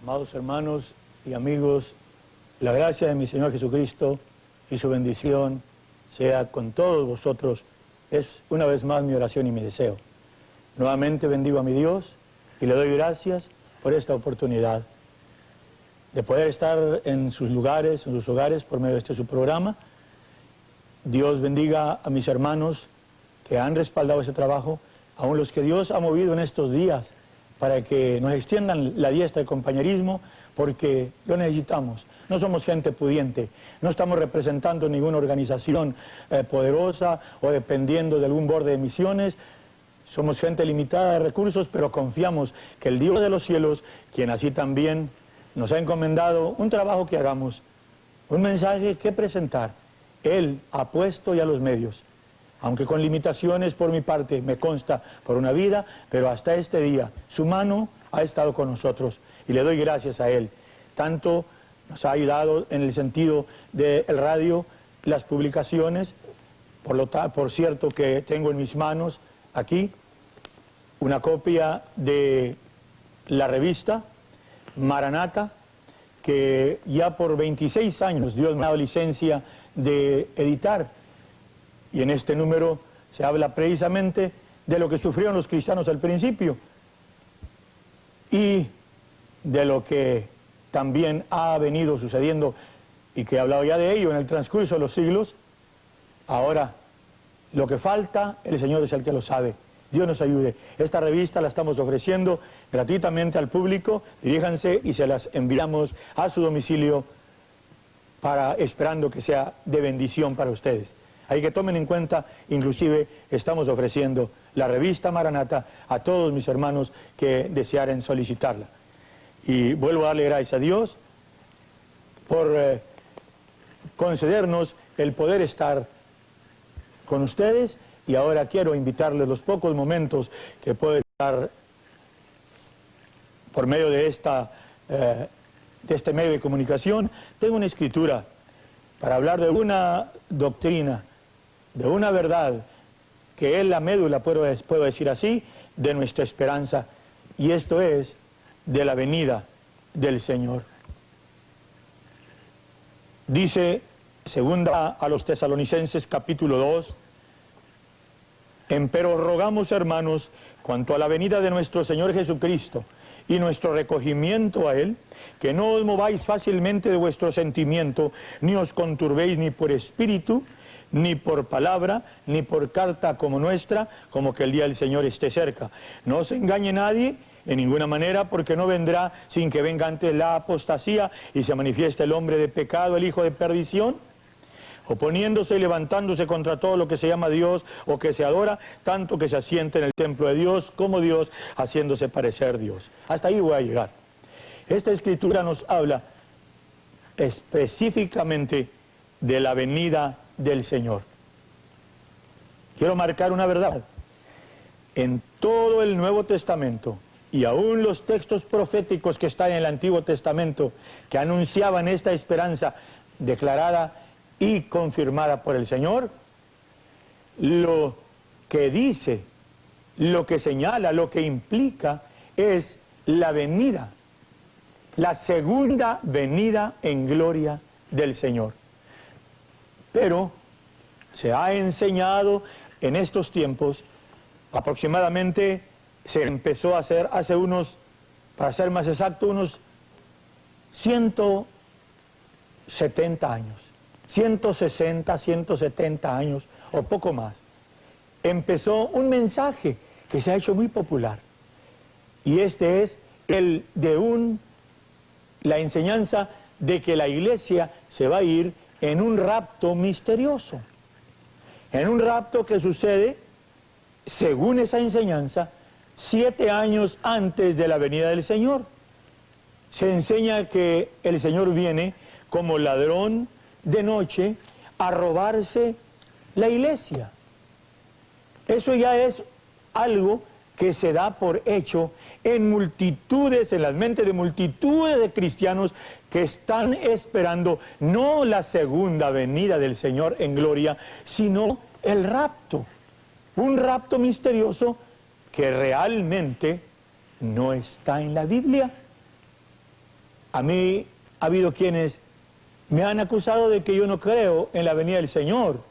Amados hermanos y amigos, la gracia de mi Señor Jesucristo y su bendición sea con todos vosotros. Es una vez más mi oración y mi deseo. Nuevamente bendigo a mi Dios y le doy gracias por esta oportunidad de poder estar en sus lugares, en sus hogares, por medio de este su programa. Dios bendiga a mis hermanos que han respaldado ese trabajo, aun los que Dios ha movido en estos días para que nos extiendan la diestra de compañerismo, porque lo necesitamos. No somos gente pudiente, no estamos representando ninguna organización poderosa o dependiendo de algún borde de misiones. Somos gente limitada de recursos, pero confiamos que el Dios de los cielos, quien así también nos ha encomendado un trabajo que hagamos, un mensaje que presentar, Él ha puesto ya los medios. Aunque con limitaciones por mi parte, me consta, por una vida, pero hasta este día, su mano ha estado con nosotros y le doy gracias a Él. Tanto nos ha ayudado en el sentido del radio, las publicaciones, por cierto que tengo en mis manos aquí una copia de la revista Maranata, que ya por 26 años Dios me ha dado licencia de editar. Y en este número se habla precisamente de lo que sufrieron los cristianos al principio y de lo que también ha venido sucediendo y que he hablado ya de ello en el transcurso de los siglos. Ahora, lo que falta, el Señor es el que lo sabe. Dios nos ayude. Esta revista la estamos ofreciendo gratuitamente al público. Diríjanse y se las enviamos a su domicilio esperando que sea de bendición para ustedes. Hay que tomen en cuenta, inclusive estamos ofreciendo la revista Maranata a todos mis hermanos que desearen solicitarla. Y vuelvo a darle gracias a Dios por concedernos el poder estar con ustedes, y ahora quiero invitarles los pocos momentos que puedo estar por medio de este medio de comunicación. Tengo una escritura para hablar de una doctrina, de una verdad que es la médula, puedo decir así, de nuestra esperanza, y esto es de la venida del Señor. Dice segunda a los Tesalonicenses capítulo 2, empero rogamos, hermanos, cuanto a la venida de nuestro Señor Jesucristo y nuestro recogimiento a Él, que no os mováis fácilmente de vuestro sentimiento, ni os conturbéis ni por espíritu, ni por palabra, ni por carta como nuestra, como que el día del Señor esté cerca. No os engañe nadie en ninguna manera, porque no vendrá sin que venga antes la apostasía y se manifieste el hombre de pecado, el hijo de perdición, oponiéndose y levantándose contra todo lo que se llama Dios o que se adora, tanto que se asiente en el templo de Dios como Dios, haciéndose parecer Dios. Hasta ahí voy a llegar. Esta escritura nos habla específicamente de la venida del Señor. Quiero marcar una verdad. En todo el Nuevo Testamento y aún los textos proféticos que están en el Antiguo Testamento que anunciaban esta esperanza declarada y confirmada por el Señor, lo que dice, lo que señala, lo que implica es la venida, la segunda venida en gloria del Señor. Pero se ha enseñado en estos tiempos, aproximadamente se empezó a hacer hace unos, para ser más exacto, unos 170 años, 160, 170 años o poco más. Empezó un mensaje que se ha hecho muy popular, y este es el de la enseñanza de que la iglesia se va a ir en un rapto misterioso, en un rapto que sucede, según esa enseñanza, 7 años antes de la venida del Señor. Se enseña que el Señor viene como ladrón de noche a robarse la iglesia. Eso ya es algo que se da por hecho en multitudes, en las mentes de multitudes de cristianos que están esperando no la segunda venida del Señor en gloria, sino el rapto. Un rapto misterioso que realmente no está en la Biblia. A mí ha habido quienes me han acusado de que yo no creo en la venida del Señor.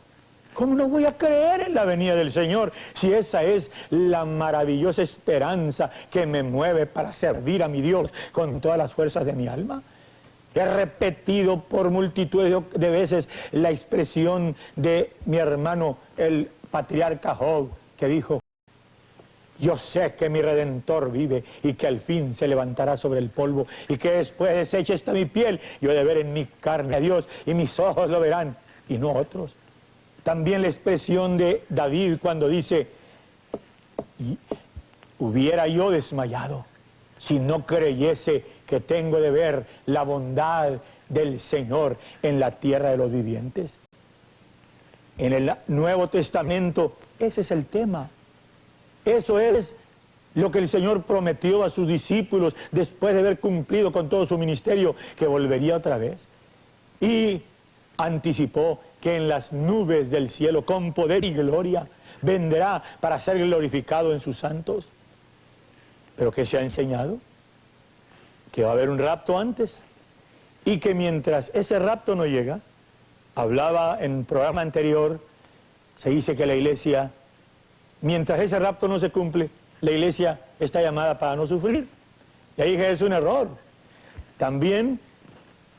¿Cómo no voy a creer en la venida del Señor si esa es la maravillosa esperanza que me mueve para servir a mi Dios con todas las fuerzas de mi alma? He repetido por multitud de veces la expresión de mi hermano, el patriarca Job, que dijo: yo sé que mi Redentor vive y que al fin se levantará sobre el polvo y que después deshecha está mi piel, yo he de ver en mi carne a Dios y mis ojos lo verán y no otros. También la expresión de David cuando dice: hubiera yo desmayado si no creyese que tengo de ver la bondad del Señor en la tierra de los vivientes. En el Nuevo Testamento ese es el tema. Eso es lo que el Señor prometió a sus discípulos después de haber cumplido con todo su ministerio, que volvería otra vez. Y anticipó que en las nubes del cielo, con poder y gloria, vendrá para ser glorificado en sus santos. ¿Pero qué se ha enseñado? Que va a haber un rapto antes. Y que mientras ese rapto no llega, hablaba en un programa anterior, se dice que la iglesia, mientras ese rapto no se cumple, la iglesia está llamada para no sufrir. Y ahí es un error. También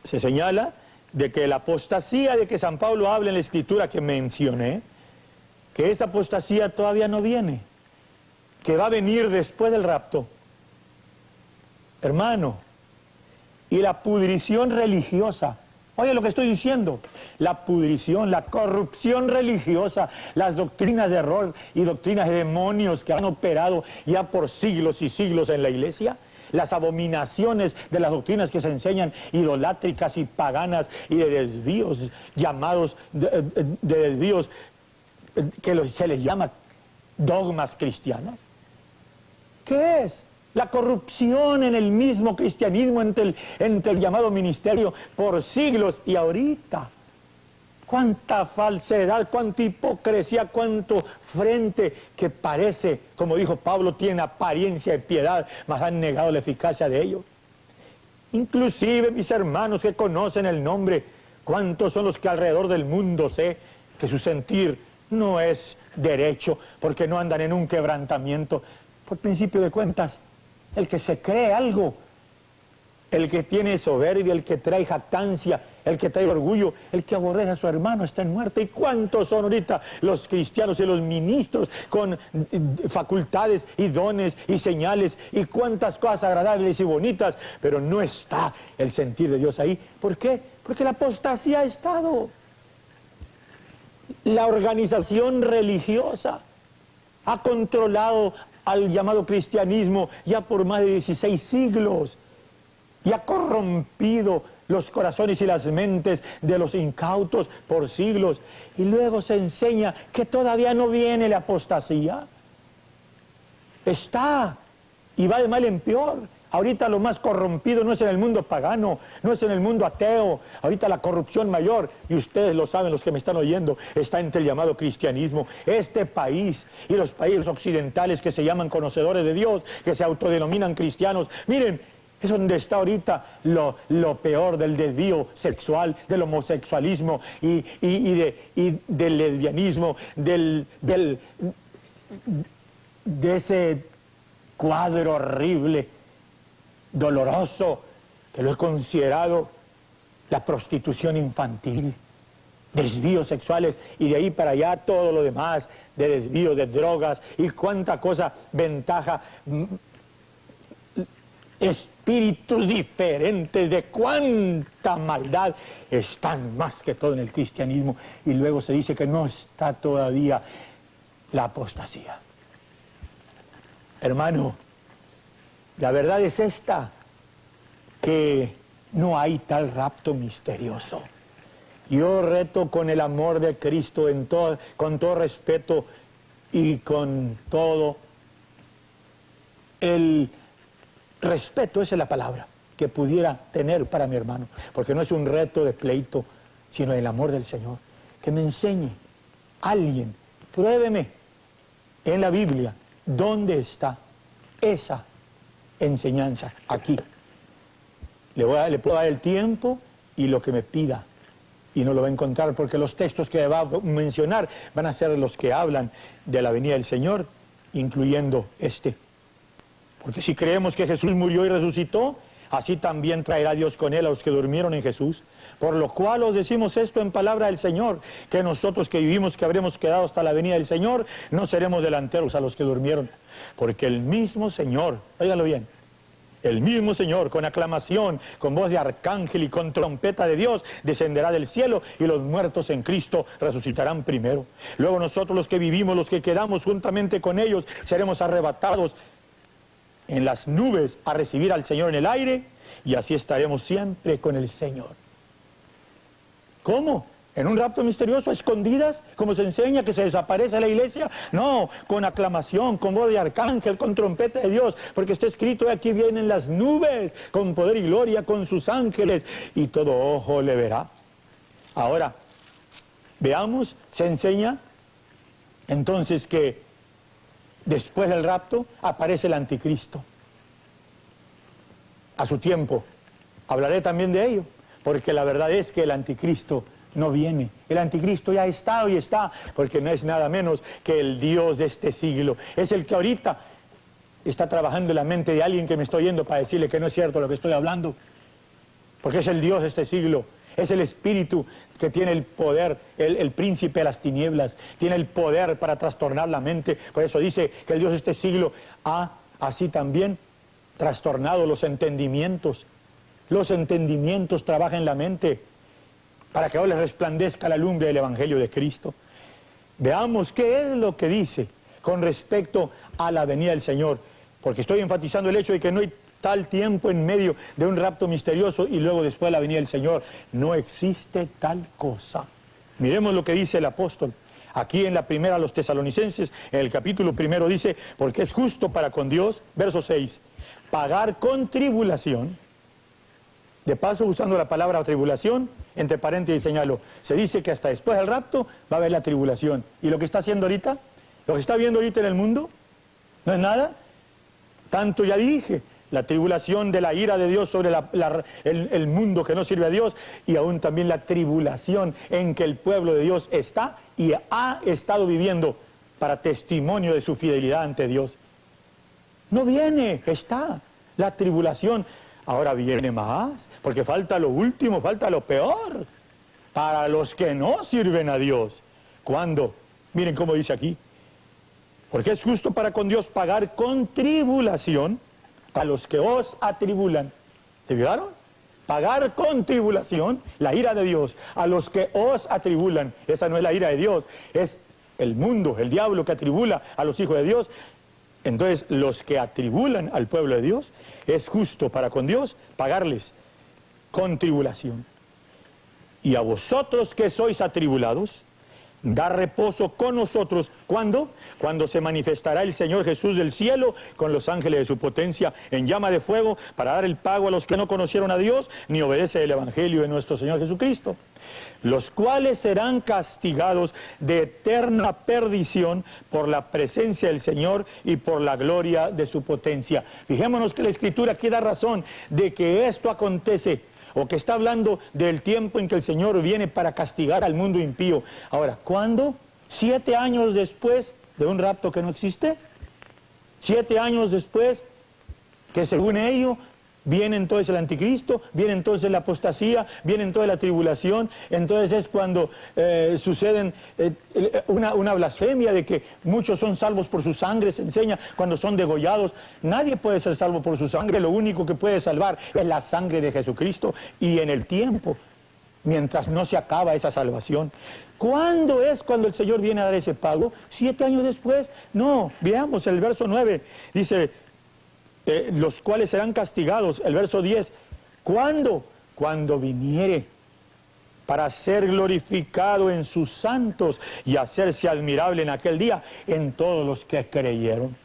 se señala de que la apostasía de que San Pablo habla en la escritura que mencioné, que esa apostasía todavía no viene, que va a venir después del rapto. Hermano, y la pudrición religiosa, oye lo que estoy diciendo, la pudrición, la corrupción religiosa, las doctrinas de error y doctrinas de demonios que han operado ya por siglos y siglos en la iglesia, las abominaciones de las doctrinas que se enseñan idolátricas y paganas y de desvíos llamados, de desvíos que se les llama dogmas cristianas. ¿Qué es? La corrupción en el mismo cristianismo entre el llamado ministerio por siglos y ahorita. Cuánta falsedad, cuánta hipocresía, cuánto frente que parece, como dijo Pablo, tiene apariencia de piedad, mas han negado la eficacia de ello. Inclusive mis hermanos que conocen el nombre, cuántos son los que alrededor del mundo sé que su sentir no es derecho, porque no andan en un quebrantamiento. Por principio de cuentas, el que se cree algo, el que tiene soberbia, el que trae jactancia, el que trae orgullo, el que aborrece a su hermano está en muerte. ¿Y cuántos son ahorita los cristianos y los ministros con facultades y dones y señales y cuántas cosas agradables y bonitas? Pero no está el sentir de Dios ahí. ¿Por qué? Porque la apostasía ha estado. La organización religiosa ha controlado al llamado cristianismo ya por más de 16 siglos y ha corrompido los corazones y las mentes de los incautos por siglos. Y luego se enseña que todavía no viene la apostasía. Está, y va de mal en peor. Ahorita lo más corrompido no es en el mundo pagano, no es en el mundo ateo. Ahorita la corrupción mayor, y ustedes lo saben los que me están oyendo, está entre el llamado cristianismo. Este país y los países occidentales que se llaman conocedores de Dios, que se autodenominan cristianos, miren, es donde está ahorita lo peor del desvío sexual, del homosexualismo y del lesbianismo, de ese cuadro horrible, doloroso, que lo he considerado la prostitución infantil, desvíos sexuales y de ahí para allá todo lo demás, de desvío de drogas y cuánta cosa, ventaja, espíritus diferentes, de cuánta maldad están más que todo en el cristianismo. Y luego se dice que no está todavía la apostasía. Hermano, la verdad es esta, que no hay tal rapto misterioso. Yo reto con el amor de Cristo, con todo respeto y con todo el respeto, esa es la palabra, que pudiera tener para mi hermano, porque no es un reto de pleito, sino el amor del Señor. Que me enseñe alguien, pruébeme en la Biblia, ¿dónde está esa enseñanza? Aquí. le puedo dar el tiempo y lo que me pida. Y no lo va a encontrar porque los textos que va a mencionar van a ser los que hablan de la venida del Señor, incluyendo este. Porque si creemos que Jesús murió y resucitó, así también traerá Dios con él a los que durmieron en Jesús. Por lo cual os decimos esto en palabra del Señor, que nosotros que vivimos, que habremos quedado hasta la venida del Señor, no seremos delanteros a los que durmieron. Porque el mismo Señor, óiganlo bien, el mismo Señor, con aclamación, con voz de arcángel y con trompeta de Dios, descenderá del cielo y los muertos en Cristo resucitarán primero. Luego nosotros los que vivimos, los que quedamos juntamente con ellos, seremos arrebatados en las nubes a recibir al Señor en el aire y así estaremos siempre con el Señor. ¿Cómo? ¿En un rapto misterioso, a escondidas, como se enseña que se desaparece la iglesia? No, con aclamación, con voz de arcángel, con trompeta de Dios, porque está escrito, aquí vienen las nubes, con poder y gloria, con sus ángeles, y todo ojo le verá. Ahora, veamos, se enseña entonces que después del rapto aparece el anticristo. A su tiempo, hablaré también de ello, porque la verdad es que el anticristo no viene. El anticristo ya ha estado y está, porque no es nada menos que el Dios de este siglo. Es el que ahorita está trabajando en la mente de alguien que me estoy oyendo para decirle que no es cierto lo que estoy hablando. Porque es el Dios de este siglo. Es el espíritu que tiene el poder, el príncipe de las tinieblas. Tiene el poder para trastornar la mente. Por eso dice que el Dios de este siglo ha así también trastornado los entendimientos. Los entendimientos trabajan en la mente para que ahora les resplandezca la lumbre del Evangelio de Cristo. Veamos qué es lo que dice con respecto a la venida del Señor, porque estoy enfatizando el hecho de que no hay tal tiempo en medio de un rapto misterioso y luego después de la venida del Señor. No existe tal cosa. Miremos lo que dice el apóstol. Aquí en la primera a los tesalonicenses, en el capítulo primero dice, porque es justo para con Dios, verso 6, pagar con tribulación. De paso, usando la palabra tribulación, entre paréntesis señalo, se dice que hasta después del rapto va a haber la tribulación. ¿Y lo que está haciendo ahorita? ¿Lo que está viendo ahorita en el mundo? ¿No es nada? Tanto ya dije, la tribulación de la ira de Dios sobre el mundo que no sirve a Dios, y aún también la tribulación en que el pueblo de Dios está y ha estado viviendo para testimonio de su fidelidad ante Dios. No viene, está la tribulación. Ahora viene más, porque falta lo último, falta lo peor, para los que no sirven a Dios. ¿Cuándo? Miren cómo dice aquí. Porque es justo para con Dios pagar con tribulación a los que os atribulan. ¿Se fijaron? Pagar con tribulación la ira de Dios a los que os atribulan. Esa no es la ira de Dios, es el mundo, el diablo que atribula a los hijos de Dios. Entonces, los que atribulan al pueblo de Dios, es justo para con Dios pagarles con tribulación. Y a vosotros que sois atribulados, dar reposo con nosotros. ¿Cuándo? Cuando se manifestará el Señor Jesús del cielo con los ángeles de su potencia en llama de fuego para dar el pago a los que no conocieron a Dios ni obedecen el Evangelio de nuestro Señor Jesucristo, los cuales serán castigados de eterna perdición por la presencia del Señor y por la gloria de su potencia. Fijémonos que la Escritura aquí da razón de que esto acontece, o que está hablando del tiempo en que el Señor viene para castigar al mundo impío. Ahora, ¿cuándo? 7 años después de un rapto que no existe. 7 años después que según ello viene entonces el anticristo, viene entonces la apostasía, viene entonces la tribulación. Entonces es cuando suceden una blasfemia de que muchos son salvos por su sangre, se enseña cuando son degollados. Nadie puede ser salvo por su sangre, lo único que puede salvar es la sangre de Jesucristo, y en el tiempo, mientras no se acaba esa salvación. ¿Cuándo es cuando el Señor viene a dar ese pago? 7 años después. No, veamos el verso 9, dice, los cuales serán castigados, el verso 10, ¿cuándo? Cuando viniere para ser glorificado en sus santos y hacerse admirable en aquel día en todos los que creyeron.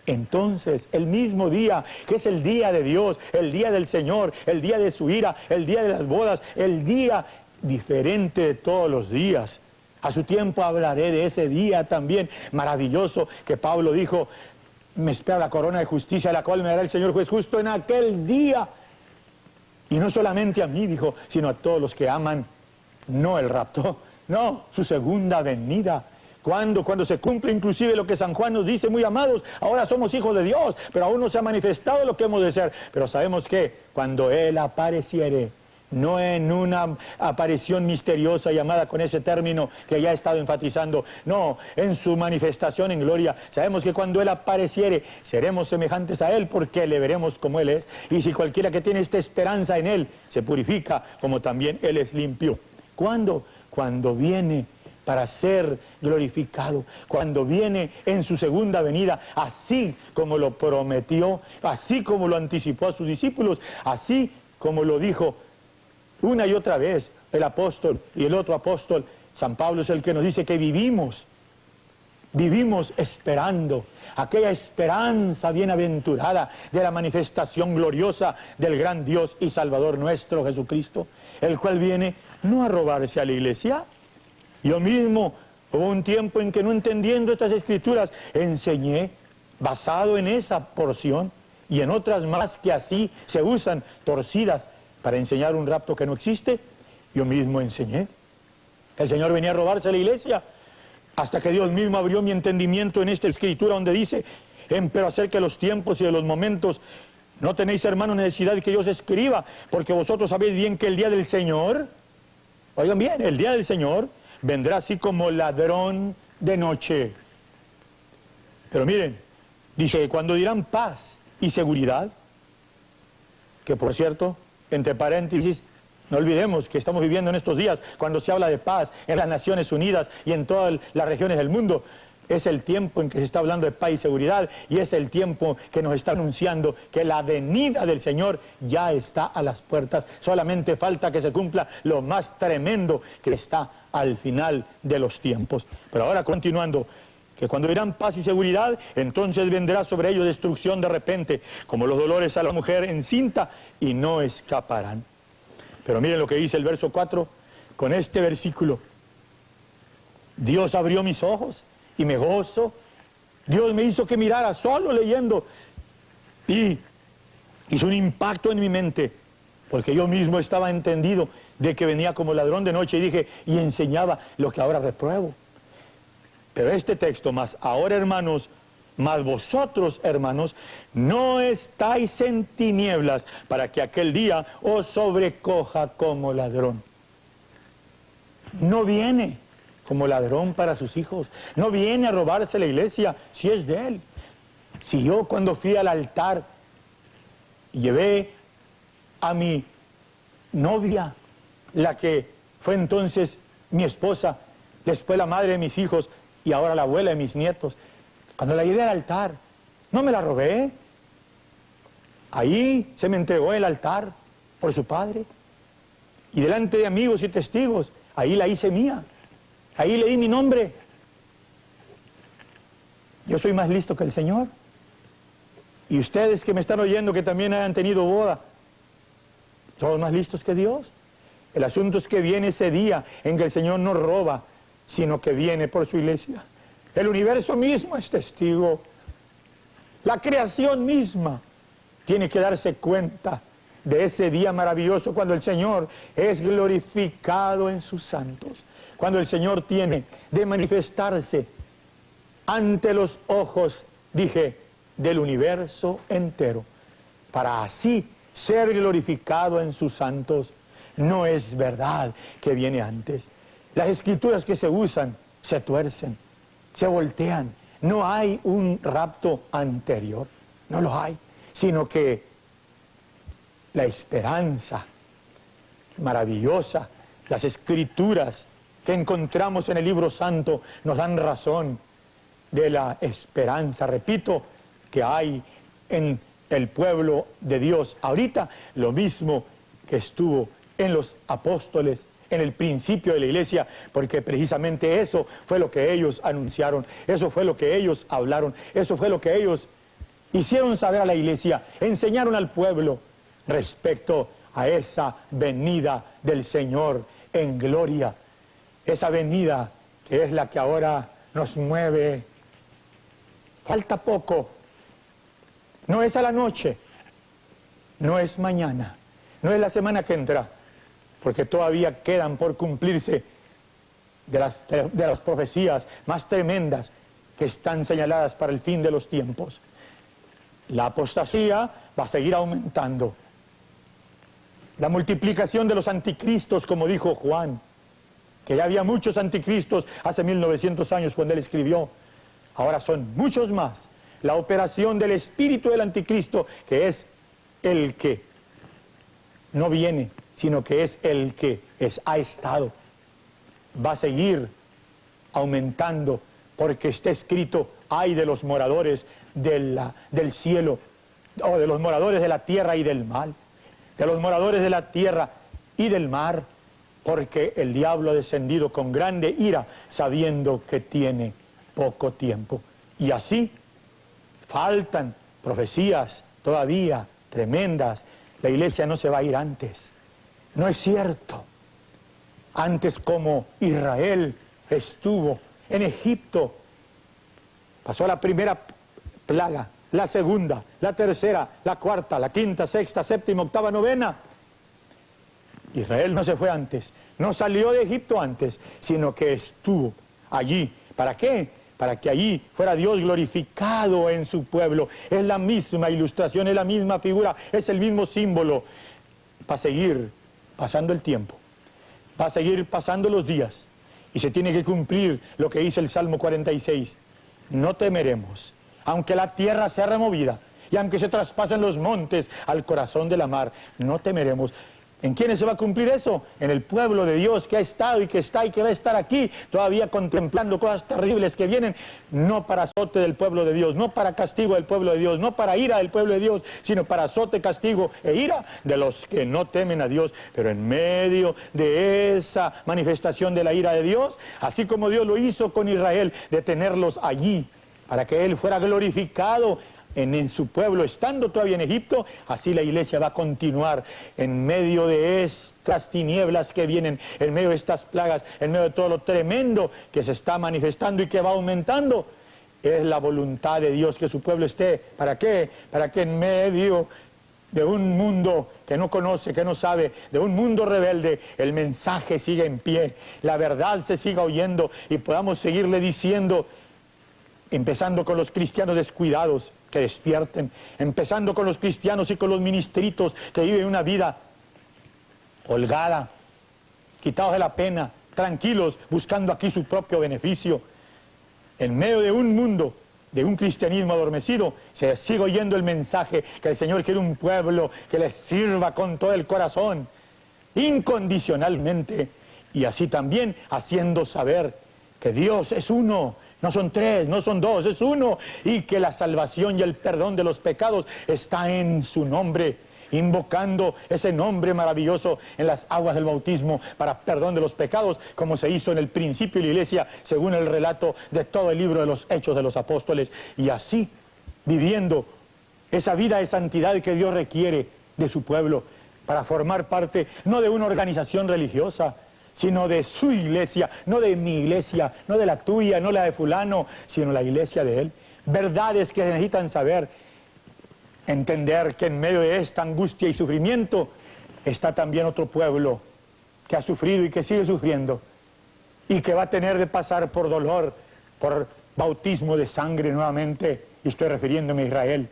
Entonces, el mismo día, que es el día de Dios, el día del Señor, el día de su ira, el día de las bodas, el día diferente de todos los días. A su tiempo hablaré de ese día también maravilloso que Pablo dijo, me espera la corona de justicia, la cual me dará el Señor juez justo en aquel día. Y no solamente a mí, dijo, sino a todos los que aman, no el rapto, no, su segunda venida. Cuando se cumple inclusive lo que San Juan nos dice, muy amados, ahora somos hijos de Dios, pero aún no se ha manifestado lo que hemos de ser. Pero sabemos que cuando Él apareciere, no en una aparición misteriosa llamada con ese término que ya he estado enfatizando, no, en su manifestación en gloria, sabemos que cuando Él apareciere, seremos semejantes a Él porque le veremos como Él es. Y si cualquiera que tiene esta esperanza en Él, se purifica como también Él es limpio. ¿Cuándo? Cuando viene para ser glorificado, cuando viene en su segunda venida, así como lo prometió, así como lo anticipó a sus discípulos, así como lo dijo una y otra vez el apóstol y el otro apóstol. San Pablo es el que nos dice que vivimos esperando aquella esperanza bienaventurada de la manifestación gloriosa del gran Dios y Salvador nuestro Jesucristo, el cual viene no a robarse a la iglesia. Yo mismo hubo un tiempo en que, no entendiendo estas escrituras, enseñé basado en esa porción y en otras más que así se usan torcidas para enseñar un rapto que no existe. Yo mismo enseñé. El Señor venía a robarse a la iglesia, hasta que Dios mismo abrió mi entendimiento en esta escritura donde dice: pero acerca de los tiempos y de los momentos, no tenéis, hermanos, necesidad de que yo os escriba, porque vosotros sabéis bien que el día del Señor, oigan bien, el día del Señor vendrá así como ladrón de noche. Pero miren, dice, cuando dirán paz y seguridad, que por cierto, entre paréntesis, no olvidemos que estamos viviendo en estos días, cuando se habla de paz en las Naciones Unidas y en todas las regiones del mundo, es el tiempo en que se está hablando de paz y seguridad, y es el tiempo que nos está anunciando que la venida del Señor ya está a las puertas. Solamente falta que se cumpla lo más tremendo que está al final de los tiempos. Pero ahora, continuando, que cuando dirán paz y seguridad, entonces vendrá sobre ellos destrucción de repente, como los dolores a la mujer encinta, y no escaparán. Pero miren lo que dice el verso 4, con este versículo: Dios abrió mis ojos y me gozo. Dios me hizo que mirara solo leyendo, y hizo un impacto en mi mente, porque yo mismo estaba entendido de que venía como ladrón de noche, y dije, y enseñaba lo que ahora repruebo. Pero este texto, más ahora, hermanos, mas vosotros, hermanos, no estáis en tinieblas, para que aquel día os sobrecoja como ladrón. No viene como ladrón para sus hijos, no viene a robarse la iglesia si es de Él. Si yo, cuando fui al altar, llevé a mi novia, la que fue entonces mi esposa, después la madre de mis hijos y ahora la abuela de mis nietos, cuando la llevé al altar, no me la robé. Ahí se me entregó el altar por su padre, y delante de amigos y testigos, ahí la hice mía, ahí le di mi nombre. Yo soy más listo que el Señor. Y ustedes que me están oyendo, que también hayan tenido boda, ¿son más listos que Dios? El asunto es que viene ese día en que el Señor no roba, sino que viene por su iglesia. El universo mismo es testigo. La creación misma tiene que darse cuenta de ese día maravilloso cuando el Señor es glorificado en sus santos. Cuando el Señor tiene de manifestarse ante los ojos, dije, del universo entero, para así ser glorificado en sus santos. No es verdad que viene antes. Las escrituras que se usan se tuercen, se voltean. No hay un rapto anterior, no lo hay, sino que la esperanza maravillosa, las escrituras que encontramos en el libro santo nos dan razón de la esperanza, repito, que hay en el pueblo de Dios ahorita, lo mismo que estuvo en los apóstoles en el principio de la iglesia, porque precisamente eso fue lo que ellos anunciaron, eso fue lo que ellos hablaron, eso fue lo que ellos hicieron saber a la iglesia, enseñaron al pueblo respecto a esa venida del Señor en gloria, esa venida que es la que ahora nos mueve. Falta poco, no es a la noche, no es mañana, no es la semana que entra, porque todavía quedan por cumplirse de las profecías más tremendas que están señaladas para el fin de los tiempos. La apostasía va a seguir aumentando. La multiplicación de los anticristos, como dijo Juan, que ya había muchos anticristos hace 1900 años cuando él escribió, ahora son muchos más. La operación del espíritu del anticristo, que es el que no viene, sino que es el que ha estado, va a seguir aumentando, porque está escrito: ay de los moradores del cielo, o de los moradores de la tierra y del mar, de los moradores de la tierra y del mar, porque el diablo ha descendido con grande ira, sabiendo que tiene poco tiempo. Y así faltan profecías todavía tremendas. La iglesia no se va a ir antes. No es cierto. Antes, como Israel estuvo en Egipto, pasó la primera plaga, la segunda, la tercera, la cuarta, la quinta, sexta, séptima, octava, novena. Israel no se fue antes, no salió de Egipto antes, sino que estuvo allí. ¿Para qué? Para que allí fuera Dios glorificado en su pueblo. Es la misma ilustración, es la misma figura, es el mismo símbolo. Va a seguir pasando el tiempo, va a seguir pasando los días, y se tiene que cumplir lo que dice el Salmo 46. No temeremos, aunque la tierra sea removida, y aunque se traspasen los montes al corazón de la mar, no temeremos. ¿En quiénes se va a cumplir eso? En el pueblo de Dios que ha estado y que está y que va a estar aquí, todavía contemplando cosas terribles que vienen, no para azote del pueblo de Dios, no para castigo del pueblo de Dios, no para ira del pueblo de Dios, sino para azote, castigo e ira de los que no temen a Dios. Pero en medio de esa manifestación de la ira de Dios, así como Dios lo hizo con Israel, de tenerlos allí, para que Él fuera glorificado en su pueblo, estando todavía en Egipto, así la iglesia va a continuar en medio de estas tinieblas que vienen, en medio de estas plagas, en medio de todo lo tremendo que se está manifestando y que va aumentando. Es la voluntad de Dios que su pueblo esté. ¿Para qué? Para que en medio de un mundo que no conoce, que no sabe, de un mundo rebelde, el mensaje siga en pie, la verdad se siga oyendo y podamos seguirle diciendo, empezando con los cristianos descuidados, que despierten, empezando con los cristianos y con los ministritos que viven una vida holgada, quitados de la pena, tranquilos, buscando aquí su propio beneficio. En medio de un mundo, de un cristianismo adormecido, se sigue oyendo el mensaje que el Señor quiere un pueblo que le sirva con todo el corazón, incondicionalmente, y así también haciendo saber que Dios es uno. No son tres, no son dos, es uno, y que la salvación y el perdón de los pecados está en su nombre, invocando ese nombre maravilloso en las aguas del bautismo para perdón de los pecados, como se hizo en el principio de la iglesia, según el relato de todo el libro de los Hechos de los Apóstoles, y así viviendo esa vida de santidad que Dios requiere de su pueblo, para formar parte no de una organización religiosa, sino de su iglesia, no de mi iglesia, no de la tuya, no la de fulano, sino la iglesia de él. Verdades que necesitan saber, entender que en medio de esta angustia y sufrimiento está también otro pueblo que ha sufrido y que sigue sufriendo y que va a tener de pasar por dolor, por bautismo de sangre nuevamente, y estoy refiriéndome a Israel.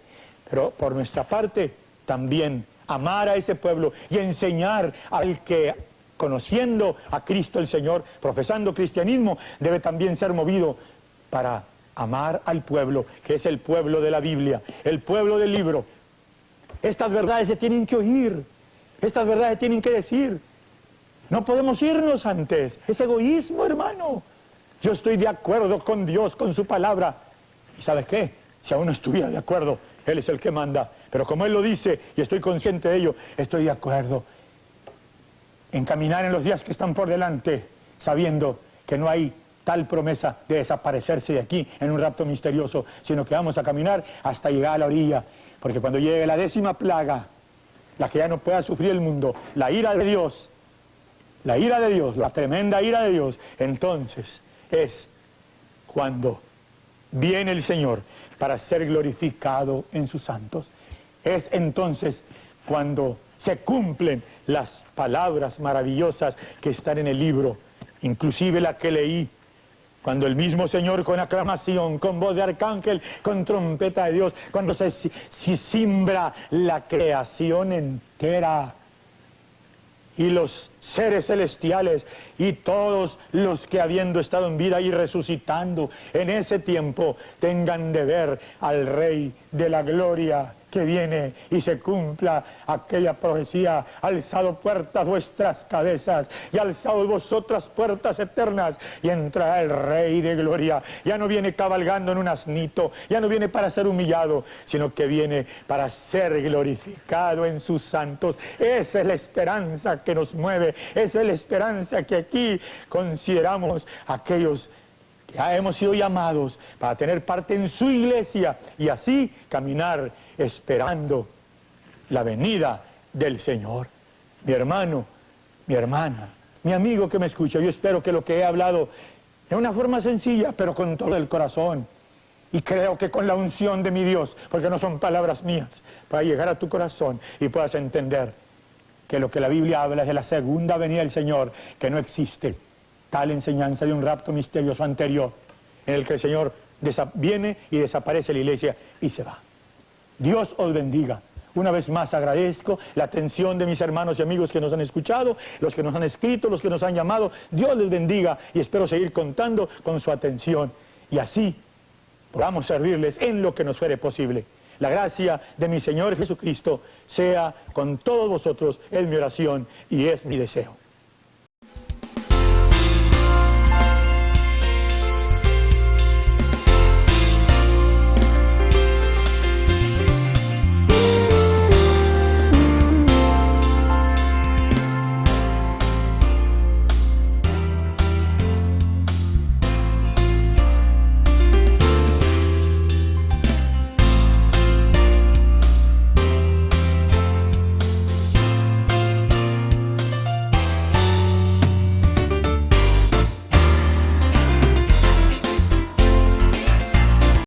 Pero por nuestra parte también amar a ese pueblo y enseñar al que, conociendo a Cristo el Señor, profesando cristianismo, debe también ser movido para amar al pueblo, que es el pueblo de la Biblia, el pueblo del libro. Estas verdades se tienen que oír, estas verdades se tienen que decir. No podemos irnos antes, es egoísmo, hermano. Yo estoy de acuerdo con Dios, con su palabra. ¿Y sabes qué? Si aún no estuviera de acuerdo, Él es el que manda. Pero como Él lo dice, y estoy consciente de ello, estoy de acuerdo en caminar en los días que están por delante, sabiendo que no hay tal promesa de desaparecerse de aquí en un rapto misterioso, sino que vamos a caminar hasta llegar a la orilla, porque cuando llegue la 10ª plaga, la que ya no pueda sufrir el mundo, la ira de Dios, la tremenda ira de Dios, entonces es cuando viene el Señor para ser glorificado en sus santos. Es entonces cuando se cumplen las palabras maravillosas que están en el libro, inclusive la que leí, cuando el mismo Señor con aclamación, con voz de arcángel, con trompeta de Dios, cuando se simbra la creación entera, y los seres celestiales y todos los que habiendo estado en vida y resucitando en ese tiempo tengan de ver al Rey de la Gloria que viene y se cumpla aquella profecía: alzado puertas vuestras cabezas y alzado vosotras puertas eternas, y entrará el Rey de Gloria. Ya no viene cabalgando en un asnito, ya no viene para ser humillado, sino que viene para ser glorificado en sus santos. Esa es la esperanza que nos mueve, esa es la esperanza que aquí consideramos aquellos que hemos sido llamados para tener parte en su iglesia y así caminar esperando la venida del Señor. Mi hermano, mi hermana, mi amigo que me escucha, yo espero que lo que he hablado de una forma sencilla, pero con todo el corazón, y creo que con la unción de mi Dios, porque no son palabras mías, para llegar a tu corazón y puedas entender que lo que la Biblia habla es de la segunda venida del Señor, que no existe tal enseñanza de un rapto misterioso anterior, en el que el Señor viene y desaparece la iglesia y se va. Dios os bendiga. Una vez más agradezco la atención de mis hermanos y amigos que nos han escuchado, los que nos han escrito, los que nos han llamado. Dios les bendiga y espero seguir contando con su atención y así podamos servirles en lo que nos fuere posible. La gracia de mi Señor Jesucristo sea con todos vosotros, es mi oración y es mi deseo.